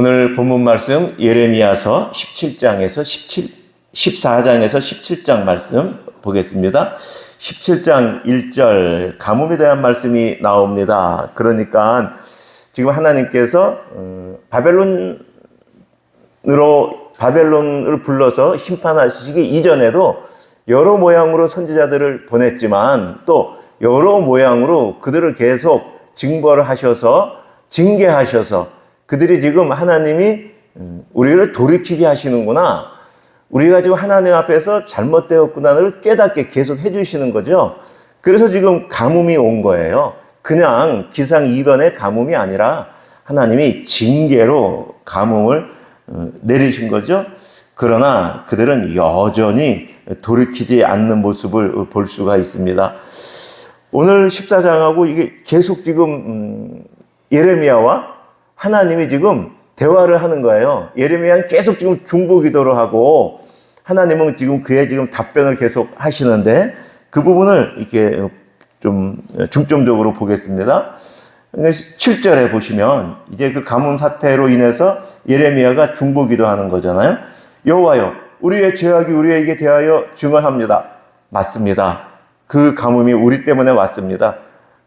오늘 본문 말씀 예레미야서 14장에서 17장 말씀 보겠습니다. 17장 1절 가뭄에 대한 말씀이 나옵니다. 그러니까 지금 하나님께서 바벨론을 불러서 심판하시기 이전에도 여러 모양으로 선지자들을 보냈지만 또 여러 모양으로 그들을 계속 징벌을 하셔서 징계하셔서 그들이 지금 하나님이 우리를 돌이키게 하시는구나, 우리가 지금 하나님 앞에서 잘못되었구나를 깨닫게 계속 해주시는 거죠. 그래서 지금 가뭄이 온 거예요. 그냥 기상이변의 가뭄이 아니라 하나님이 징계로 가뭄을 내리신 거죠. 그러나 그들은 여전히 돌이키지 않는 모습을 볼 수가 있습니다. 오늘 14장하고 이게 계속 지금 예레미야와 하나님이 지금 대화를 하는 거예요. 예레미야는 계속 지금 중보기도를 하고 하나님은 지금 그의 지금 답변을 계속 하시는데 그 부분을 이렇게 좀 중점적으로 보겠습니다. 7절에 보시면 이제 그 가뭄 사태로 인해서 예레미야가 중보기도하는 거잖아요. 여호와여, 우리의 죄악이 우리에게 대하여 증언합니다. 맞습니다. 그 가뭄이 우리 때문에 왔습니다.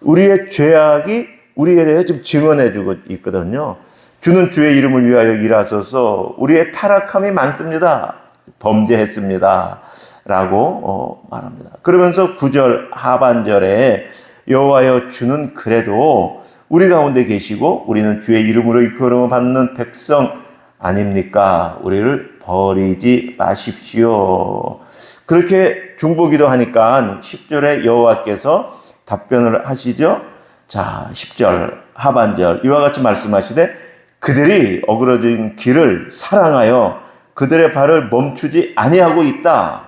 우리의 죄악이 우리에 대해 지금 증언해주고 있거든요. 주는 주의 이름을 위하여 일하소서. 우리의 타락함이 많습니다. 범죄했습니다. 라고 말합니다. 그러면서 9절 하반절에 여호와여, 주는 그래도 우리 가운데 계시고 우리는 주의 이름으로 이끌음을 받는 백성 아닙니까? 우리를 버리지 마십시오. 그렇게 중보기도 하니까 10절에 여호와께서 답변을 하시죠. 자, 10절 하반절 이와 같이 말씀하시되 그들이 어그러진 길을 사랑하여 그들의 발을 멈추지 아니하고 있다.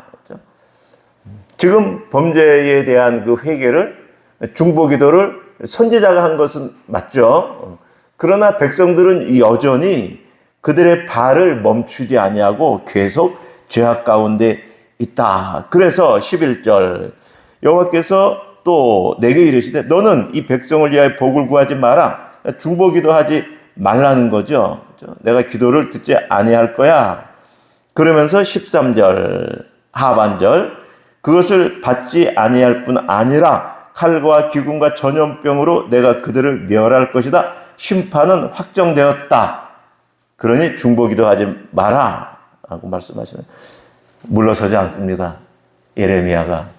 지금 범죄에 대한 그 회개를, 중보기도를 선지자가 한 것은 맞죠. 그러나 백성들은 여전히 그들의 발을 멈추지 아니하고 계속 죄악 가운데 있다. 그래서 11절 여호와께서 또 내게 이르시되 너는 이 백성을 위하여 복을 구하지 마라. 중보기도 하지 말라는 거죠. 내가 기도를 듣지 아니할 거야. 그러면서 13절 하반절 그것을 받지 아니할 뿐 아니라 칼과 기근과 전염병으로 내가 그들을 멸할 것이다. 심판은 확정되었다. 그러니 중보기도 하지 마라 하고 말씀하시네요. 물러서지 않습니다. 예레미야가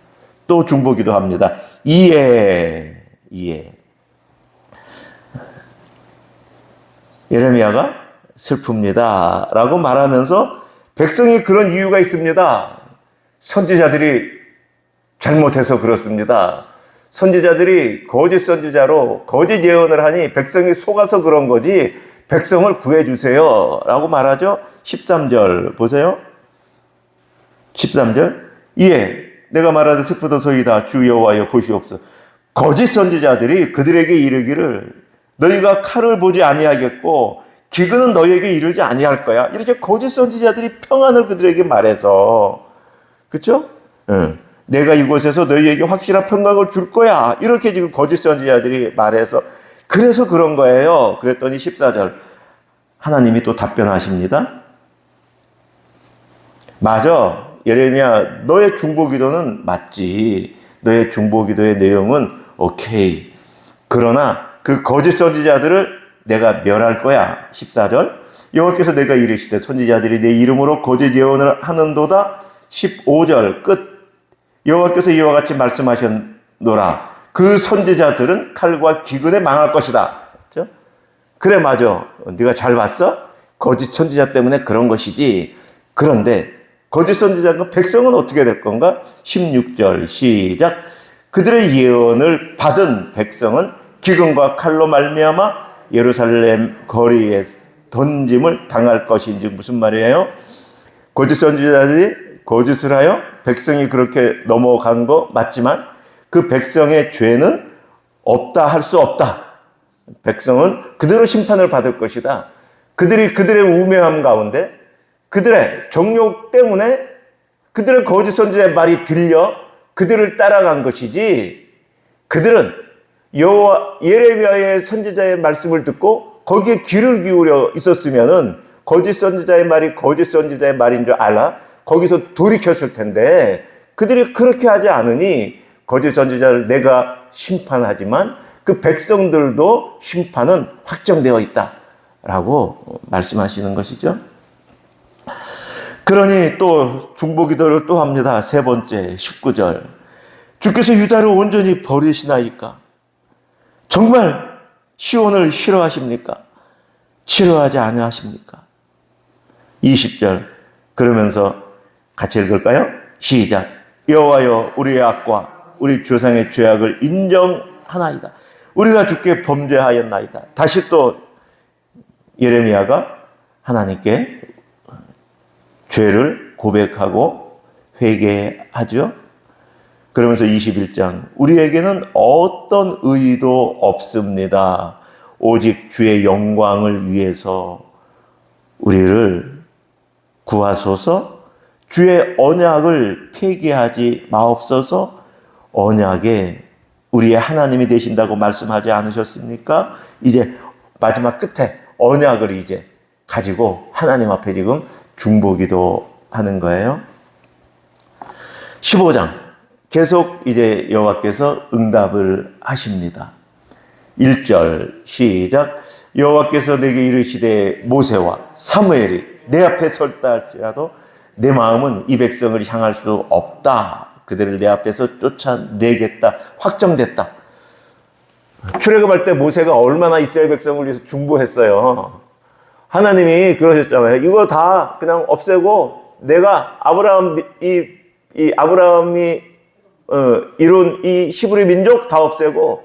또 중보기도 합니다. 이에 예레미야가 슬픕니다 라고 말하면서 백성이 그런 이유가 있습니다. 선지자들이 잘못해서 그렇습니다. 선지자들이 거짓 선지자로 거짓 예언을 하니 백성이 속아서 그런 거지 백성을 구해주세요 라고 말하죠. 13절 보세요. 13절 이에 내가 말하되 슬프도소이다. 주 여호와여 보시옵소서. 거짓 선지자들이 그들에게 이르기를 너희가 칼을 보지 아니하겠고 기근은 너희에게 이르지 아니할 거야. 이렇게 거짓 선지자들이 평안을 그들에게 말해서, 그렇죠? 내가 이곳에서 너희에게 확실한 평강을 줄 거야. 이렇게 지금 거짓 선지자들이 말해서 그래서 그런 거예요. 그랬더니 14절 하나님이 또 답변하십니다. 맞아. 예레미야, 너의 중보기도는 맞지. 너의 중보기도의 내용은 오케이. 그러나 그 거짓 선지자들을 내가 멸할 거야. 14절 여호와께서 내가 이르시되 선지자들이 내 이름으로 거짓 예언을 하는도다. 15절 끝 여호와께서 이와 같이 말씀하셨노라. 그 선지자들은 칼과 기근에 망할 것이다. 그렇죠? 그래 맞아. 네가 잘 봤어? 거짓 선지자 때문에 그런 것이지. 그런데 거짓 선지자가 백성은 어떻게 될 건가? 16절 시작. 그들의 예언을 받은 백성은 기근과 칼로 말미암아 예루살렘 거리에 던짐을 당할 것인지. 무슨 말이에요? 거짓 선지자들이 거짓을 하여 백성이 그렇게 넘어간 거 맞지만 그 백성의 죄는 없다 할 수 없다. 백성은 그대로 심판을 받을 것이다. 그들이 그들의 우매함 가운데 그들의 정욕 때문에 그들의 거짓 선지자의 말이 들려 그들을 따라간 것이지, 그들은 여호와 예레미야의 선지자의 말씀을 듣고 거기에 귀를 기울여 있었으면은 거짓 선지자의 말이 거짓 선지자의 말인 줄 알아? 거기서 돌이켰을 텐데 그들이 그렇게 하지 않으니 거짓 선지자를 내가 심판하지만 그 백성들도 심판은 확정되어 있다라고 말씀하시는 것이죠. 그러니 또 중보기도를 또 합니다. 세 번째 19절. 주께서 유다를 온전히 버리시나이까? 정말 시온을 싫어하십니까? 싫어하지 않으십니까? 20절. 그러면서 같이 읽을까요? 시작. 여호와여 우리의 악과 우리 조상의 죄악을 인정하나이다. 우리가 주께 범죄하였나이다. 다시 또 예레미야가 하나님께 죄를 고백하고 회개하죠. 그러면서 21장 우리에게는 어떤 의도 없습니다. 오직 주의 영광을 위해서 우리를 구하소서. 주의 언약을 폐기하지 마옵소서. 언약에 우리의 하나님이 되신다고 말씀하지 않으셨습니까? 이제 마지막 끝에 언약을 이제 가지고 하나님 앞에 지금 중보기도 하는 거예요. 15장 계속 이제 여호와께서 응답을 하십니다. 1절 시작. 여호와께서 내게 이르시되 모세와 사무엘이 내 앞에 설다 할지라도 내 마음은 이 백성을 향할 수 없다. 그들을 내 앞에서 쫓아내겠다. 확정됐다. 출애굽할 때 모세가 얼마나 이스라엘 백성을 위해서 중보했어요. 하나님이 그러셨잖아요. 이거 다 그냥 없애고 내가 아브라함이 이룬 이 히브리 민족 다 없애고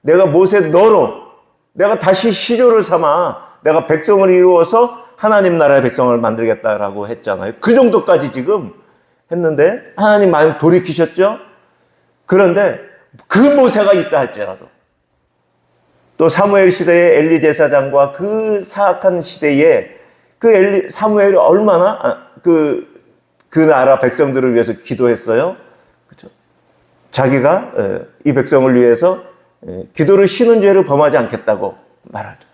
내가 모세 너로 내가 다시 시조를 삼아 내가 백성을 이루어서 하나님 나라의 백성을 만들겠다라고 했잖아요. 그 정도까지 지금 했는데 하나님 많이 돌이키셨죠? 그런데 그 모세가 있다 할지라도 또 사무엘 시대의 엘리 제사장과 그 사악한 시대에 그 사무엘이 얼마나 그 나라 백성들을 위해서 기도했어요. 그렇죠? 자기가 이 백성을 위해서 기도를 쉬는 죄를 범하지 않겠다고 말하죠.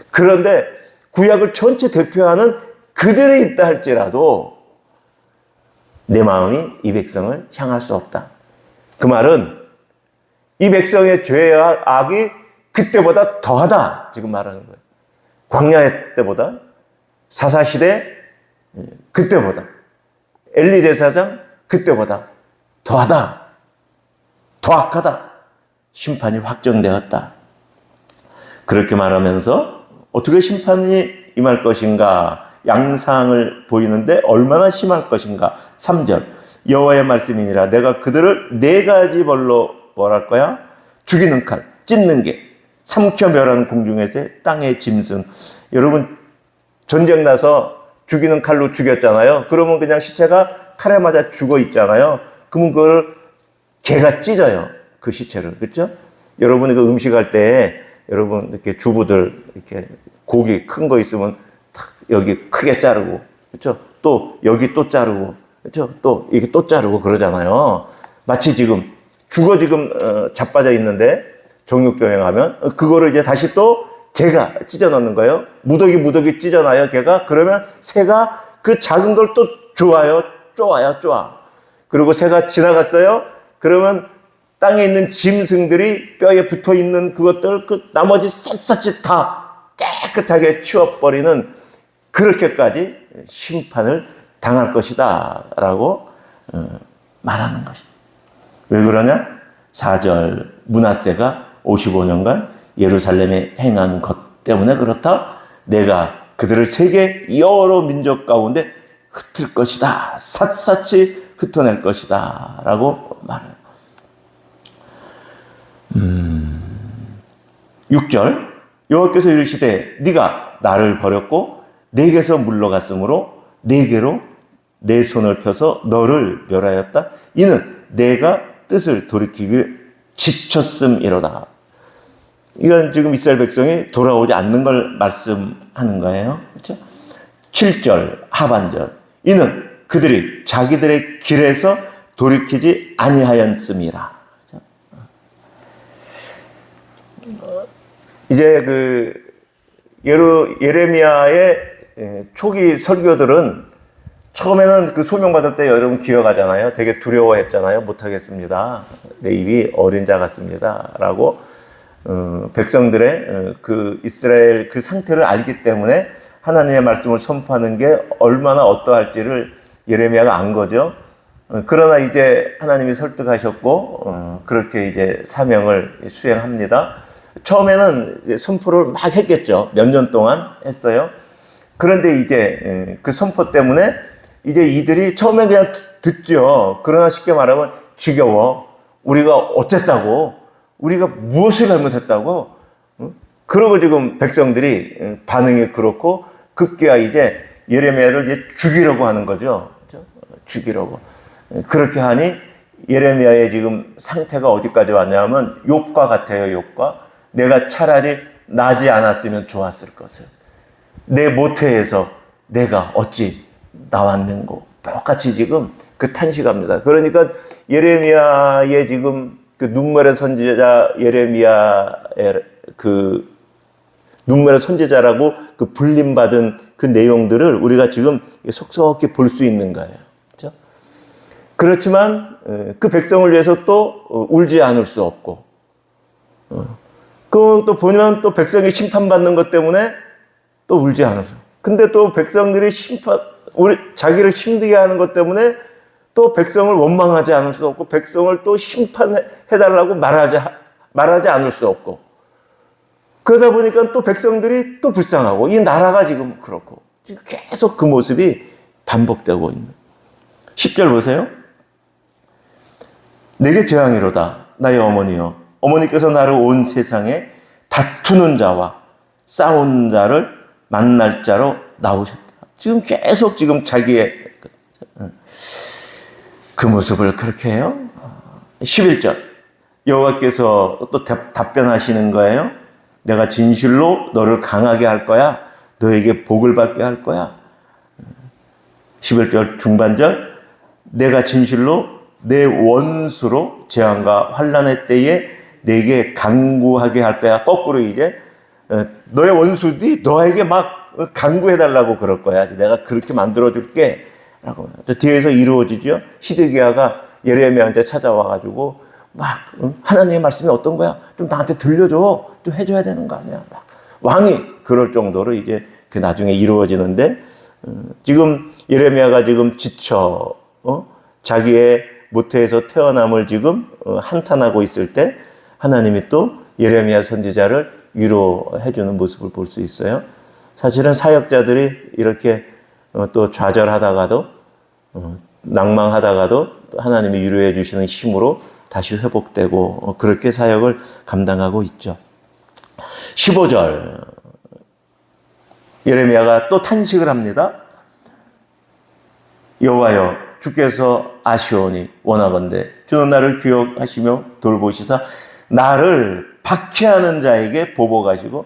그런데 구약을 전체 대표하는 그들이 있다 할지라도 내 마음이 이 백성을 향할 수 없다. 그 말은 이 백성의 죄와 악이 그때보다 더하다 지금 말하는 거예요. 광야 때보다, 사사시대 그때보다, 엘리 제사장 그때보다 더하다, 더 악하다. 심판이 확정되었다. 그렇게 말하면서 어떻게 심판이 임할 것인가, 양상을 보이는데 얼마나 심할 것인가. 3절 여호와의 말씀이니라 내가 그들을 네 가지 벌로 뭐랄 거야? 죽이는 칼, 찢는 개, 삼켜 멸하는 공중의 새, 땅의 짐승. 여러분 전쟁 나서 죽이는 칼로 죽였잖아요. 그러면 그냥 시체가 칼에 맞아 죽어 있잖아요. 그러면 그걸 개가 찢어요. 그 시체를. 그렇죠? 여러분이 그 음식할 때 여러분 이렇게 주부들 이렇게 고기 큰 거 있으면 탁 여기 크게 자르고, 그렇죠? 또 여기 또 자르고, 그렇죠? 또 이게 또 자르고 그러잖아요. 마치 지금 죽어 지금 자빠져 있는데 정육점에 가면 그거를 이제 다시 또 개가 찢어 넣는 거예요. 무더기 찢어놔요, 개가. 그러면 새가 그 작은 걸 또 쪼아요. 그리고 새가 지나갔어요. 그러면 땅에 있는 짐승들이 뼈에 붙어 있는 그것들, 그 나머지 샅샅이 다 깨끗하게 치워버리는 그렇게까지 심판을 당할 것이다 라고 말하는 것입니다. 왜 그러냐? 4절 므낫세가 55년간 예루살렘에 행한 것 때문에 그렇다. 내가 그들을 세계 여러 민족 가운데 흩을 것이다. 샅샅이 흩어낼 것이다 라고 말해요. 6절 여호와께서 이르시되 네가 나를 버렸고 내게서 물러갔으므로 내게로 내 손을 펴서 너를 멸하였다. 이는 내가 뜻을 돌이키길 지쳤음이로다. 이건 지금 이스라엘 백성이 돌아오지 않는 걸 말씀하는 거예요. 그렇죠? 7절 하반절 이는 그들이 자기들의 길에서 돌이키지 아니하였음이라. 이제 예레미야의 초기 설교들은 처음에는 그 소명받을 때 여러분 기억하잖아요. 되게 두려워했잖아요. 못하겠습니다. 내 입이 어린 자 같습니다. 라고 백성들의 그 이스라엘 그 상태를 알기 때문에 하나님의 말씀을 선포하는 게 얼마나 어떠할지를 예레미야가 안 거죠. 그러나 이제 하나님이 설득하셨고 그렇게 이제 사명을 수행합니다. 처음에는 선포를 막 했겠죠. 몇 년 동안 했어요. 그런데 이제 그 선포 때문에 이제 이들이 처음에 그냥 듣죠. 그러나 쉽게 말하면 지겨워. 우리가 어쨌다고? 우리가 무엇을 잘못했다고? 그러고 지금 백성들이 반응이 그렇고 급기야 이제 예레미야를 이제 죽이려고 하는 거죠. 죽이려고. 그렇게 하니 예레미야의 지금 상태가 어디까지 왔냐면 욥과 같아요. 욥과. 내가 차라리 나지 않았으면 좋았을 것을. 내 모태에서 내가 어찌 나왔는고. 똑같이 지금 그 탄식합니다. 그러니까 예레미야의 지금 그 눈물의 선지자 예레미야의 그 눈물의 선지자라고 그 불림받은 그 내용들을 우리가 지금 속속히 볼 수 있는 거예요. 그렇죠? 그렇지만 그 백성을 위해서 또 울지 않을 수 없고 또 보면 또 백성이 심판받는 것 때문에 또 울지 않아서. 근데 또 백성들이 자기를 힘들게 하는 것 때문에 또 백성을 원망하지 않을 수 없고 백성을 또 심판해달라고 말하지 않을 수 없고 그러다 보니까 또 백성들이 또 불쌍하고 이 나라가 지금 그렇고 지금 계속 그 모습이 반복되고 있는 10절 보세요. 내게 재앙이로다 나의 어머니여 어머니께서 나를 온 세상에 다투는 자와 싸우는 자를 만날 자로 나오셨다. 지금 계속 지금 자기의 그 모습을 그렇게 해요. 11절 여호와께서 또 답변하시는 거예요. 내가 진실로 너를 강하게 할 거야. 너에게 복을 받게 할 거야. 11절 중반절 내가 진실로 내 원수로 재앙과 환난의 때에 내게 강구하게 할 거야. 거꾸로 이제 너의 원수들이 너에게 막 강구해달라고 그럴 거야. 내가 그렇게 만들어줄게. 라고. 뒤에서 이루어지죠. 시드기야가 예레미야한테 찾아와가지고 막 하나님의 말씀이 어떤 거야? 좀 나한테 들려줘. 좀 해줘야 되는 거 아니야? 막 왕이 그럴 정도로 이제 그 나중에 이루어지는데 지금 예레미야가 지금 지쳐 자기의 모태에서 태어남을 지금 한탄하고 있을 때 하나님이 또 예레미야 선지자를 위로해주는 모습을 볼 수 있어요. 사실은 사역자들이 이렇게 또 좌절하다가도 낭망하다가도 하나님이 위로해 주시는 힘으로 다시 회복되고 그렇게 사역을 감당하고 있죠. 15절 예레미야가 또 탄식을 합니다. 여호와여 주께서 아시오니 원하건대 주는 나를 기억하시며 돌보시사 나를 박해하는 자에게 보복하시고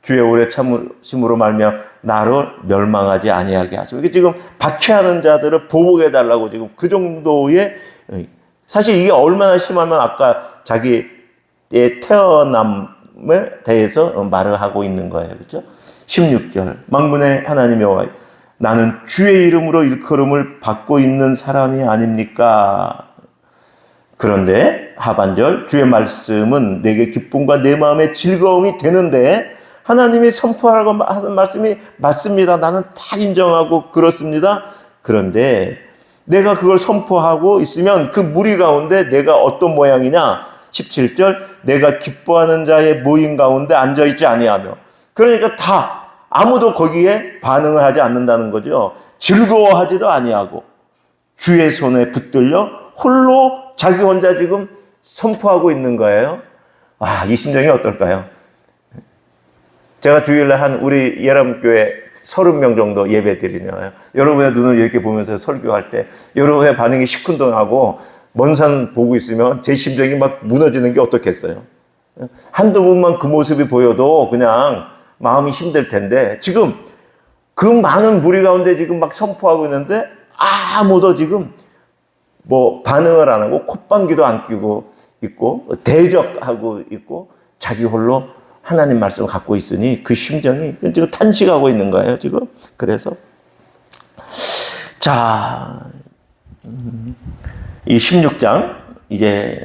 주의 오래 참으심으로 말미암아 나를 멸망하지 아니하게 하시고 이게 지금 박해하는 자들을 보복해 달라고 지금 그 정도의 사실 이게 얼마나 심하면 아까 자기의 태어남에 대해서 말을 하고 있는 거예요. 그렇죠? 16절 만군의 하나님 여호와 나는 주의 이름으로 일컬음을 받고 있는 사람이 아닙니까? 그런데 하반절 주의 말씀은 내게 기쁨과 내 마음의 즐거움이 되는데 하나님이 선포하라고 하는 말씀이 맞습니다. 나는 다 인정하고 그렇습니다. 그런데 내가 그걸 선포하고 있으면 그 무리 가운데 내가 어떤 모양이냐? 17절 내가 기뻐하는 자의 모임 가운데 앉아있지 아니하며 그러니까 다 아무도 거기에 반응을 하지 않는다는 거죠. 즐거워하지도 아니하고 주의 손에 붙들려 홀로 자기 혼자 지금 선포하고 있는 거예요. 와, 이 심정이 어떨까요? 제가 주일날 한 우리 예람교회 30명 정도 예배 드리잖아요. 여러분의 눈을 이렇게 보면서 설교할 때 여러분의 반응이 시큰둥하고 먼 산 보고 있으면 제 심정이 막 무너지는 게 어떻겠어요? 한두 분만 그 모습이 보여도 그냥 마음이 힘들 텐데 지금 그 많은 무리 가운데 지금 막 선포하고 있는데 아무도 지금 뭐 반응을 안 하고 콧방귀도 안 끼고 있고 대적하고 있고 자기 홀로 하나님 말씀을 갖고 있으니 그 심정이 지금 탄식하고 있는 거예요, 지금. 그래서. 자, 이 16장, 이제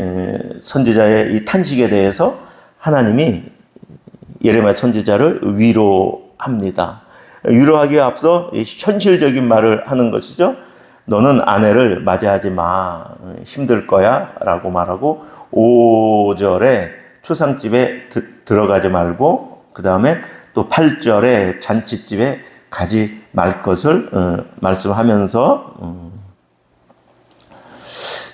선지자의 이 탄식에 대해서 하나님이 예레미야 선지자를 위로합니다. 위로하기에 앞서 현실적인 말을 하는 것이죠. 너는 아내를 맞이하지 마. 힘들 거야. 라고 말하고 5절에 초상집에 들어가지 말고 그 다음에 또 8절에 잔치집에 가지 말 것을 말씀하면서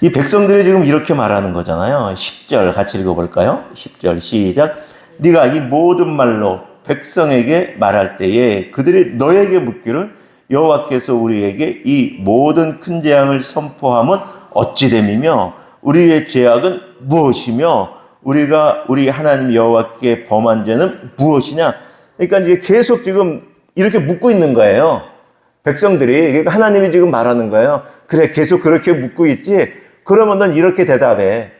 이 백성들이 지금 이렇게 말하는 거잖아요. 10절 같이 읽어볼까요? 10절 시작. 네가 이 모든 말로 백성에게 말할 때에 그들이 너에게 묻기를 여호와께서 우리에게 이 모든 큰 재앙을 선포함은 어찌 됨이며 우리의 죄악은 무엇이며 우리가 우리 하나님 여호와께 범한 죄는 무엇이냐. 그러니까 이제 계속 지금 이렇게 묻고 있는 거예요. 백성들이. 그러니까 하나님이 지금 말하는 거예요. 그래, 계속 그렇게 묻고 있지. 그러면 넌 이렇게 대답해.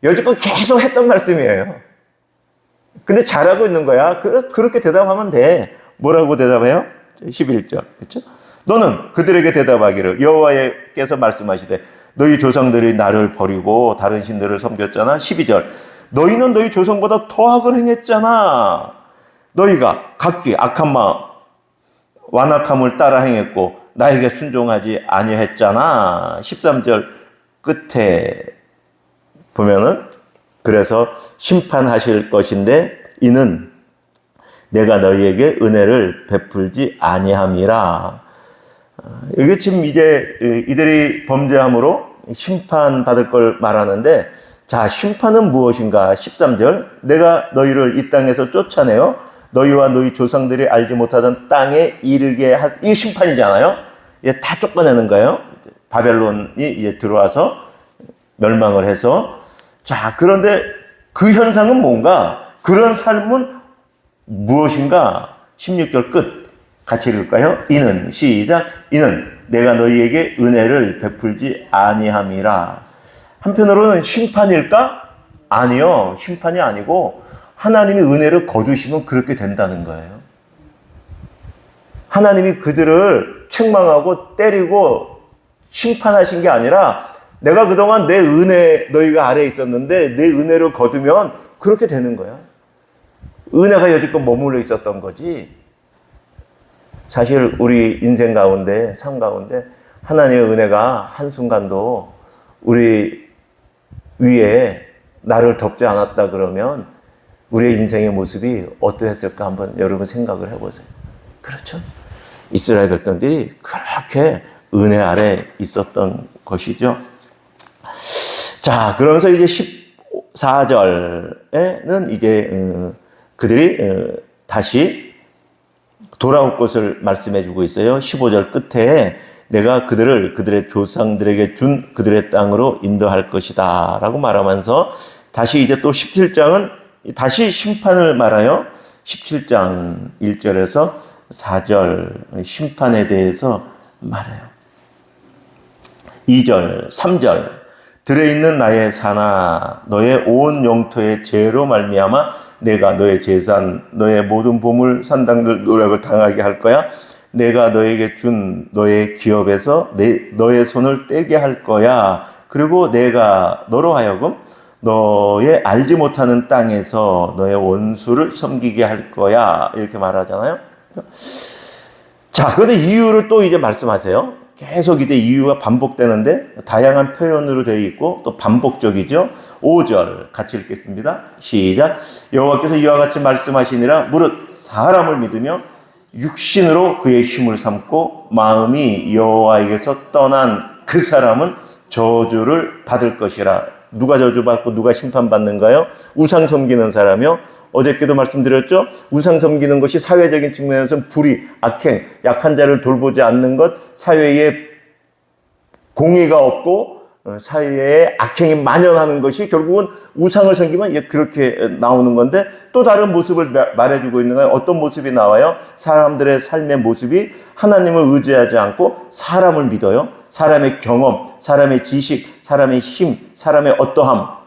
여지껏 계속 했던 말씀이에요. 근데 잘하고 있는 거야. 그렇게 대답하면 돼. 뭐라고 대답해요? 11절. 그렇죠? 너는 그들에게 대답하기를 여호와께서 말씀하시되 너희 조상들이 나를 버리고 다른 신들을 섬겼잖아. 12절. 너희는 너희 조상보다 더 악을 행했잖아. 너희가 각기 악한 마음, 완악함을 따라 행했고 나에게 순종하지 아니했잖아. 13절 끝에 보면은 그래서 심판하실 것인데 이는 내가 너희에게 은혜를 베풀지 아니함이라. 이게 지금 이제 이들이 범죄함으로 심판받을 걸 말하는데, 자, 심판은 무엇인가? 13절. 내가 너희를 이 땅에서 쫓아내어 너희와 너희 조상들이 알지 못하던 땅에 이르게 할, 이게 심판이잖아요. 이게 다 쫓아내는 거예요. 바벨론이 이제 들어와서 멸망을 해서. 자, 그런데 그 현상은 뭔가? 그런 삶은 무엇인가? 16절 끝 같이 읽을까요? 이는 시작. 이는 내가 너희에게 은혜를 베풀지 아니함이라. 한편으로는 심판일까? 아니요. 심판이 아니고 하나님이 은혜를 거두시면 그렇게 된다는 거예요. 하나님이 그들을 책망하고 때리고 심판하신 게 아니라 내가 그동안 내 은혜 너희가 아래에 있었는데 내 은혜를 거두면 그렇게 되는 거야. 은혜가 여지껏 머물러 있었던 거지. 사실 우리 인생 가운데, 삶 가운데 하나님의 은혜가 한순간도 우리 위에 나를 덮지 않았다 그러면 우리의 인생의 모습이 어떠했을까 한번 여러분 생각을 해보세요. 그렇죠? 이스라엘 백성들이 그렇게 은혜 아래 있었던 것이죠. 자, 그러면서 이제 14절에는 이제 그들이 다시 돌아올 것을 말씀해 주고 있어요. 15절 끝에 내가 그들을 그들의 조상들에게 준 그들의 땅으로 인도할 것이다 라고 말하면서 다시 이제 또 17장은 다시 심판을 말하여 17장 1절에서 4절 심판에 대해서 말해요. 2절, 3절 들에 있는 나의 산아 너의 온 영토의 죄로 말미암아 내가 너의 재산, 너의 모든 보물, 산당들 노력을 당하게 할 거야. 내가 너에게 준 너의 기업에서 너의 손을 떼게 할 거야. 그리고 내가 너로 하여금 너의 알지 못하는 땅에서 너의 원수를 섬기게 할 거야. 이렇게 말하잖아요. 자, 그런데 이유를 또 이제 말씀하세요. 계속 이제 이유가 반복되는데 다양한 표현으로 되어 있고 또 반복적이죠. 5절 같이 읽겠습니다. 시작. 여호와께서 이와 같이 말씀하시니라 무릇 사람을 믿으며 육신으로 그의 힘을 삼고 마음이 여호와에게서 떠난 그 사람은 저주를 받을 것이라. 누가 저주받고 누가 심판받는가요? 우상 섬기는 사람이요. 어저께도 말씀드렸죠. 우상 섬기는 것이 사회적인 측면에서는 불의, 악행, 약한 자를 돌보지 않는 것, 사회에 공의가 없고 사회에 악행이 만연하는 것이 결국은 우상을 섬기면 그렇게 나오는 건데 또 다른 모습을 말해주고 있는 거예요. 어떤 모습이 나와요? 사람들의 삶의 모습이 하나님을 의지하지 않고 사람을 믿어요. 사람의 경험, 사람의 지식, 사람의 힘, 사람의 어떠함.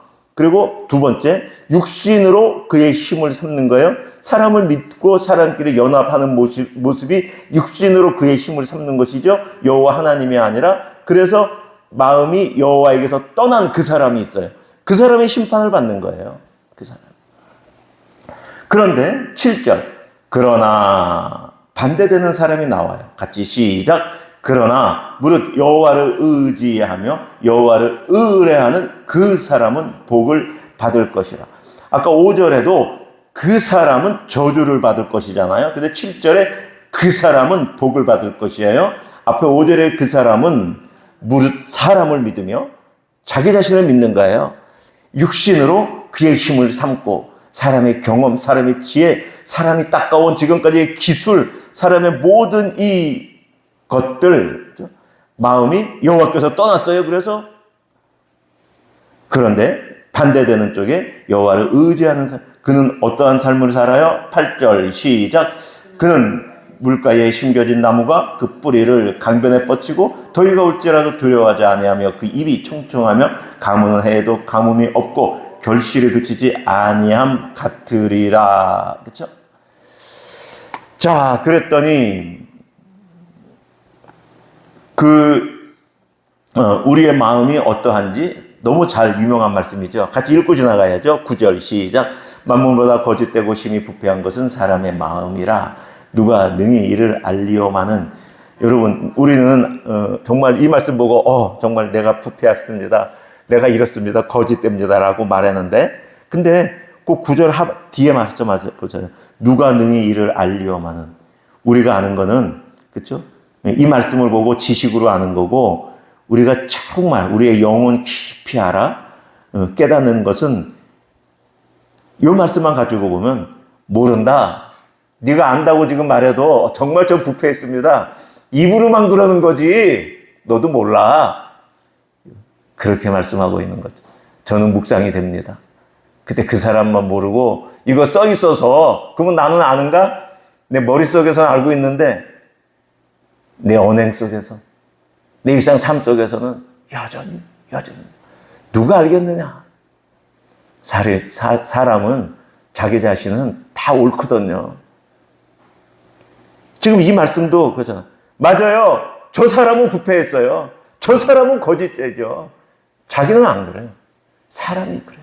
그리고 두 번째, 육신으로 그의 힘을 삼는 거예요. 사람을 믿고 사람끼리 연합하는 모습이 육신으로 그의 힘을 삼는 것이죠. 여호와 하나님이 아니라. 그래서 마음이 여호와에게서 떠난 그 사람이 있어요. 그 사람의 심판을 받는 거예요. 그 사람. 그런데 7절, 그러나 반대되는 사람이 나와요. 같이 시작. 그러나 무릇 여호와를 의지하며 여호와를 의뢰하는 그 사람은 복을 받을 것이라. 아까 5절에도 그 사람은 저주를 받을 것이잖아요. 근데 7절에 그 사람은 복을 받을 것이에요. 앞에 5절에 그 사람은 무릇 사람을 믿으며 자기 자신을 믿는 거예요. 육신으로 그의 힘을 삼고 사람의 경험, 사람의 지혜, 사람이 닦아온 지금까지의 기술, 사람의 모든 이 것들, 마음이 여호와께서 떠났어요. 그런데 반대되는 쪽에 여호와를 의지하는 사람, 그는 어떠한 삶을 살아요? 8절 시작. 그는 물가에 심겨진 나무가 그 뿌리를 강변에 뻗치고 더위가 올지라도 두려워하지 아니하며 그 입이 청청하며 가뭄은 해도 가뭄이 없고 결실을 그치지 아니함 같으리라. 그렇죠? 자, 그랬더니 우리의 마음이 어떠한지 너무 잘 유명한 말씀이죠. 같이 읽고 지나가야죠. 9절 시작. 만물보다 거짓되고 심히 부패한 것은 사람의 마음이라 누가 능히 이를 알리오마는. 여러분, 우리는 정말 이 말씀 보고 정말 내가 부패했습니다, 내가 이렇습니다, 거짓됩니다라고 말했는데, 근데 그 9절 뒤에 말씀하세요. 누가 능히 이를 알리오마는. 우리가 아는 거는, 그렇죠? 이 말씀을 보고 지식으로 아는 거고, 우리가 정말 우리의 영혼 깊이 알아 깨닫는 것은 이 말씀만 가지고 보면 모른다, 네가 안다고 지금 말해도 정말 좀 부패했습니다, 입으로만 그러는 거지 너도 몰라, 그렇게 말씀하고 있는 거죠. 저는 묵상이 됩니다. 그때 그 사람만 모르고 이거 써 있어서 그러면 나는 아는가? 내 머릿속에서는 알고 있는데 내 언행 속에서, 내 일상 삶 속에서는 여전히 누가 알겠느냐? 사람은 자기 자신은 다 옳거든요. 지금 이 말씀도 그렇잖아. 맞아요. 저 사람은 부패했어요. 저 사람은 거짓되죠. 자기는 안 그래요. 사람이 그래요.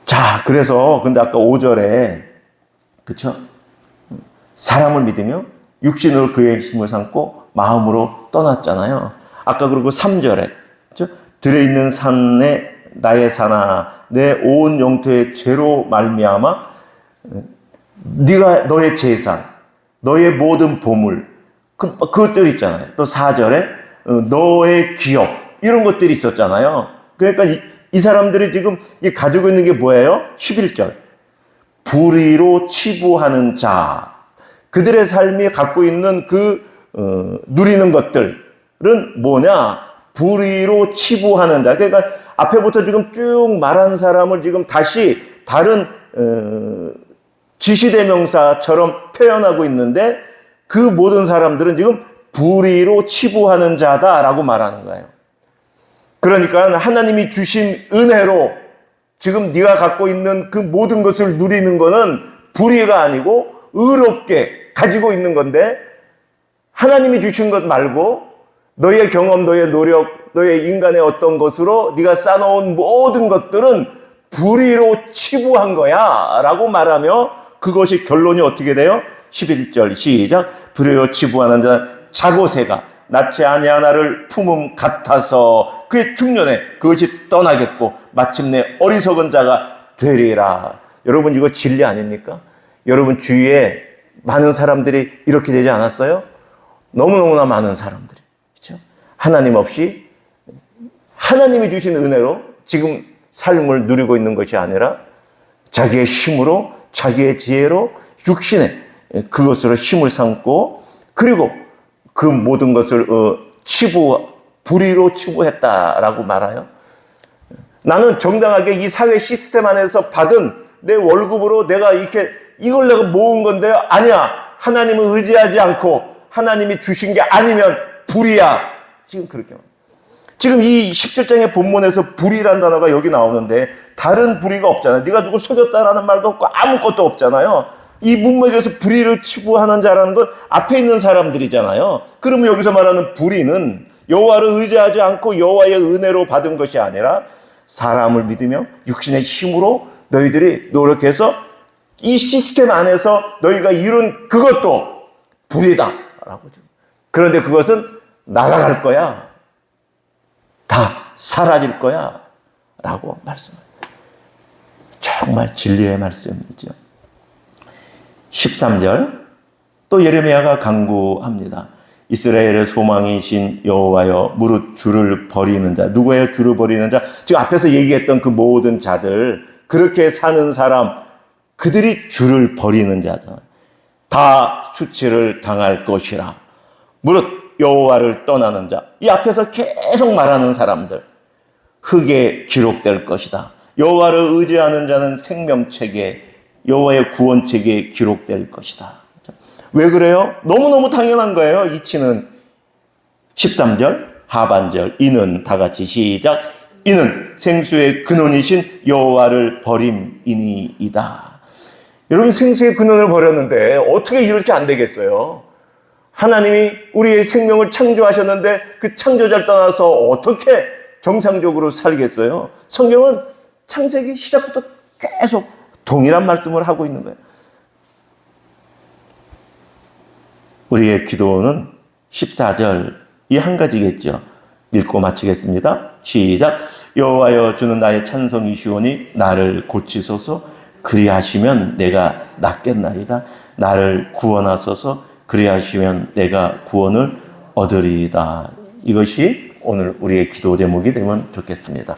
자, 그래서 근데 아까 5절에 그렇죠? 사람을 믿으며 육신으로 그의 힘을 삼고 마음으로 떠났잖아요. 아까 그리고 3절에 그렇죠? 들어있는 산에 나의 산아 내 온 영토의 죄로 말미암아 네가 너의 재산, 너의 모든 보물, 그것들 있잖아요. 또 4절에 너의 기업, 이런 것들이 있었잖아요. 그러니까 이 사람들이 지금 가지고 있는 게 뭐예요? 11절. 불의로 치부하는 자. 그들의 삶이 갖고 있는 누리는 것들은 뭐냐? 불의로 치부하는 자. 그러니까 앞에부터 지금 쭉 말한 사람을 지금 다시 다른 지시대명사처럼 표현하고 있는데 그 모든 사람들은 지금 불의로 치부하는 자다라고 말하는 거예요. 그러니까 하나님이 주신 은혜로 지금 네가 갖고 있는 그 모든 것을 누리는 거는 불의가 아니고 의롭게 가지고 있는 건데, 하나님이 주신 것 말고 너의 경험, 너의 노력, 너의 인간의 어떤 것으로 네가 쌓아놓은 모든 것들은 불의로 치부한 거야 라고 말하며, 그것이 결론이 어떻게 돼요? 11절 시작. 불의로 치부하는 자 자고새가 낳지 아니한 나를 품음 같아서 그의 중년에 그것이 떠나겠고 마침내 어리석은 자가 되리라. 여러분, 이거 진리 아닙니까? 여러분 주위에 많은 사람들이 이렇게 되지 않았어요? 너무너무나 많은 사람들이, 그렇죠? 하나님 없이 하나님이 주신 은혜로 지금 삶을 누리고 있는 것이 아니라 자기의 힘으로, 자기의 지혜로, 육신에 그것으로 힘을 삼고, 그리고 그 모든 것을 불의로 치부했다라고 말아요. 나는 정당하게 이 사회 시스템 안에서 받은 내 월급으로 내가 이걸 내가 모은 건데요. 아니야. 하나님을 의지하지 않고 하나님이 주신 게 아니면 불이야. 지금 그렇게 말해요. 지금 이 17장의 본문에서 불의란 단어가 여기 나오는데 다른 불의가 없잖아요. 네가 누굴 속였다라는 말도 없고 아무것도 없잖아요. 이 문맥에서 불의를 추구하는 자라는 건 앞에 있는 사람들이잖아요. 그러면 여기서 말하는 불의는 여호와를 의지하지 않고 여호와의 은혜로 받은 것이 아니라 사람을 믿으며 육신의 힘으로 너희들이 노력해서 이 시스템 안에서 너희가 이룬 그것도 불의다라고. 그런데 그것은 날아갈 거야. 다 사라질 거야. 라고 말씀합니다. 정말 진리의 말씀이죠. 13절 또 예레미야가 간구합니다. 이스라엘의 소망이신 여호와여 무릇 주를 버리는 자. 누구예요? 주를 버리는 자. 지금 앞에서 얘기했던 그 모든 자들, 그렇게 사는 사람, 그들이 주를 버리는 자잖아요. 다 수치를 당할 것이라. 무릇 여호와를 떠나는 자. 이 앞에서 계속 말하는 사람들, 흙에 기록될 것이다. 여호와를 의지하는 자는 생명책에, 여호와의 구원책에 기록될 것이다. 왜 그래요? 너무너무 당연한 거예요. 이치는 13절 하반절 이는 다 같이 시작. 이는 생수의 근원이신 여호와를 버림이니이다. 여러분, 생수의 근원을 버렸는데 어떻게 이렇게 안 되겠어요? 하나님이 우리의 생명을 창조하셨는데 그 창조자를 떠나서 어떻게 정상적으로 살겠어요? 성경은 창세기 시작부터 계속 동일한 말씀을 하고 있는 거예요. 우리의 기도는 14절 이 한 가지겠죠. 읽고 마치겠습니다. 시작. 여호와여 주는 나의 찬송이시오니 나를 고치소서. 그리하시면 내가 낫겠나이다. 나를 구원하소서. 그리하시면 내가 구원을 얻으리이다. 이것이 오늘 우리의 기도 제목이 되면 좋겠습니다.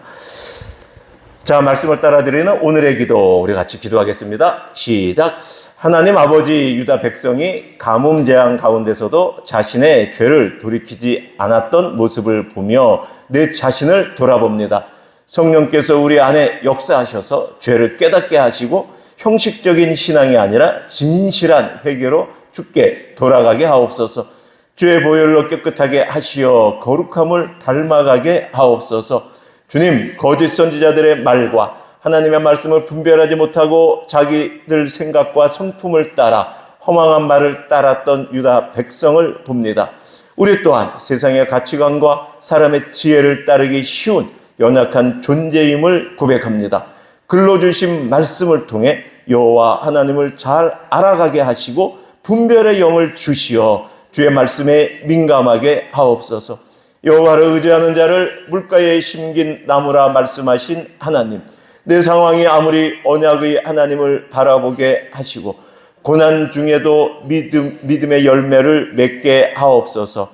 자, 말씀을 따라드리는 오늘의 기도, 우리 같이 기도하겠습니다. 시작. 하나님 아버지, 유다 백성이 가뭄 재앙 가운데서도 자신의 죄를 돌이키지 않았던 모습을 보며 내 자신을 돌아봅니다. 성령께서 우리 안에 역사하셔서 죄를 깨닫게 하시고 형식적인 신앙이 아니라 진실한 회개로 주께 돌아가게 하옵소서. 주의 보혈로 깨끗하게 하시어 거룩함을 닮아가게 하옵소서. 주님, 거짓 선지자들의 말과 하나님의 말씀을 분별하지 못하고 자기들 생각과 성품을 따라 허망한 말을 따랐던 유다 백성을 봅니다. 우리 또한 세상의 가치관과 사람의 지혜를 따르기 쉬운 연약한 존재임을 고백합니다. 글로 주신 말씀을 통해 여호와 하나님을 잘 알아가게 하시고 분별의 영을 주시어 주의 말씀에 민감하게 하옵소서. 여호와를 의지하는 자를 물가에 심긴 나무라 말씀하신 하나님, 내 상황이 아무리 언약의 하나님을 바라보게 하시고 고난 중에도 믿음의 열매를 맺게 하옵소서.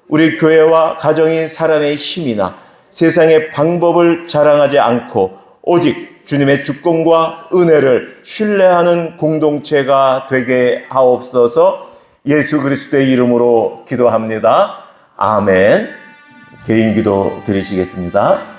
우리 교회와 가정이 사람의 힘이나 세상의 방법을 자랑하지 않고 오직 주님의 주권과 은혜를 신뢰하는 공동체가 되게 하옵소서. 예수 그리스도의 이름으로 기도합니다. 아멘. 개인 기도 드리시겠습니다.